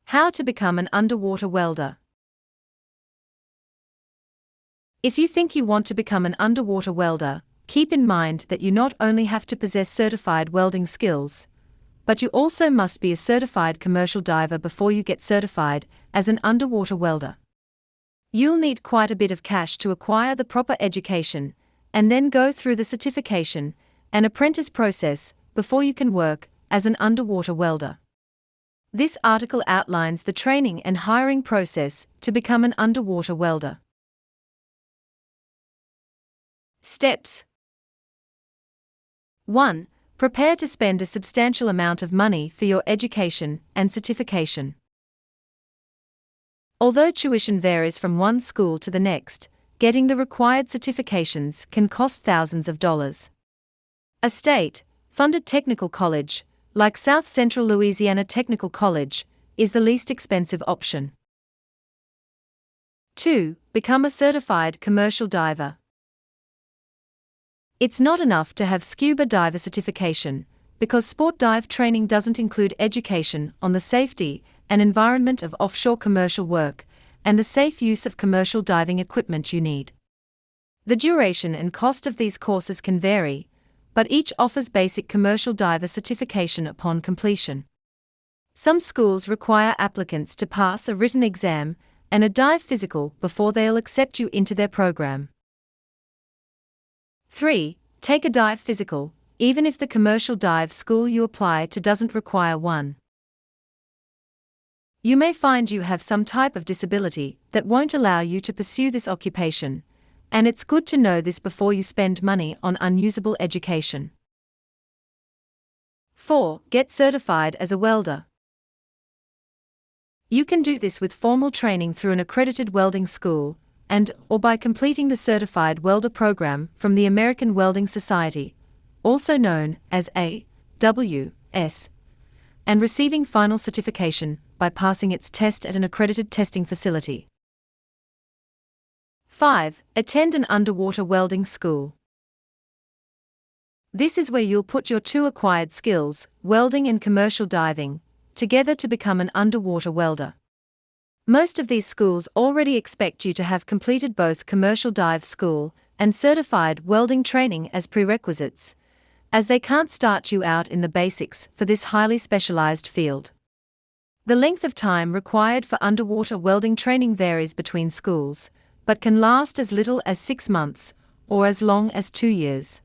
How to become an underwater welder. If you think you want to become an underwater welder, keep in mind that you not only have to possess certified welding skills, but you also must be a certified commercial diver before you get certified as an underwater welder. You'll need quite a bit of cash to acquire the proper education, and then go through the certification and apprentice process before you can work as an underwater welder. This article outlines the training and hiring process to become an underwater welder. Steps. 1. Prepare to spend a substantial amount of money for your education and certification. Although tuition varies from one school to the next, getting the required certifications can cost thousands of dollars. A state-funded technical college, like South Central Louisiana Technical College, is the least expensive option. 2. Become a certified commercial diver. It's not enough to have scuba diver certification, because sport dive training doesn't include education on the safety and environment of offshore commercial work and the safe use of commercial diving equipment you need. The duration and cost of these courses can vary, but each offers basic commercial diver certification upon completion. Some schools require applicants to pass a written exam and a dive physical before they'll accept you into their program. 3. Take a dive physical, even if the commercial dive school you apply to doesn't require one. You may find you have some type of disability that won't allow you to pursue this occupation, and it's good to know this before you spend money on unusable education. 4. Get certified as a welder. You can do this with formal training through an accredited welding school, or by completing the Certified Welder Program from the American Welding Society, also known as AWS, and receiving final certification by passing its test at an accredited testing facility. 5. Attend an underwater welding school. This is where you'll put your two acquired skills, welding and commercial diving, together to become an underwater welder. Most of these schools already expect you to have completed both commercial dive school and certified welding training as prerequisites, as they can't start you out in the basics for this highly specialized field. The length of time required for underwater welding training varies between schools, but can last as little as 6 months or as long as 2 years.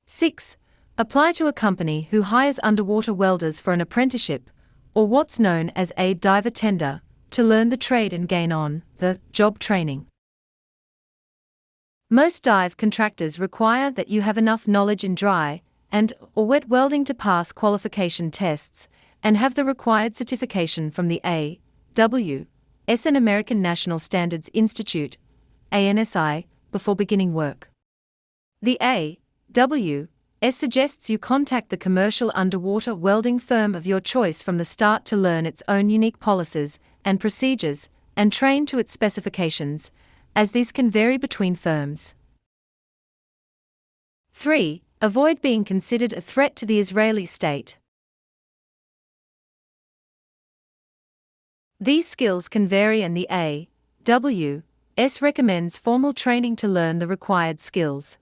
6. Apply to a company who hires underwater welders for an apprenticeship, or what's known as a diver tender, to learn the trade and gain on the job training. Most dive contractors require that you have enough knowledge in dry or wet welding to pass qualification tests and have the required certification from the AWS and American National Standards Institute, ANSI, before beginning work. The AWS suggests you contact the commercial underwater welding firm of your choice from the start to learn its own unique policies and procedures and train to its specifications, as these can vary between firms. 3. Avoid being considered a threat to the Israeli state. These skills can vary, and the AWS recommends formal training to learn the required skills.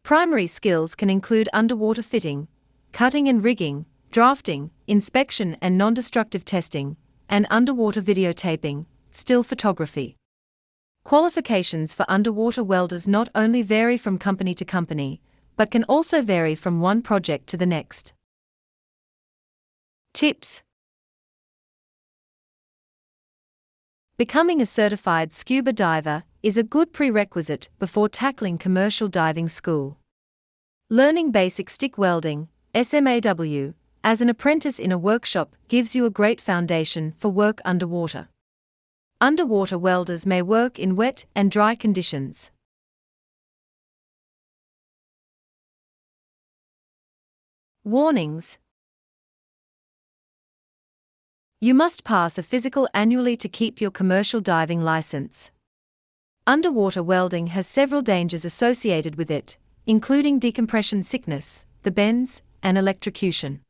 Primary skills can include underwater fitting, cutting and rigging, drafting, inspection and non-destructive testing, and underwater videotaping, still photography. Qualifications for underwater welders not only vary from company to company, but can also vary from one project to the next. Tips. Becoming a certified scuba diver is a good prerequisite before tackling commercial diving school. Learning basic stick welding, SMAW, as an apprentice in a workshop gives you a great foundation for work underwater. Underwater welders may work in wet and dry conditions. Warnings. You must pass a physical annually to keep your commercial diving license. Underwater welding has several dangers associated with it, including decompression sickness, the bends, and electrocution.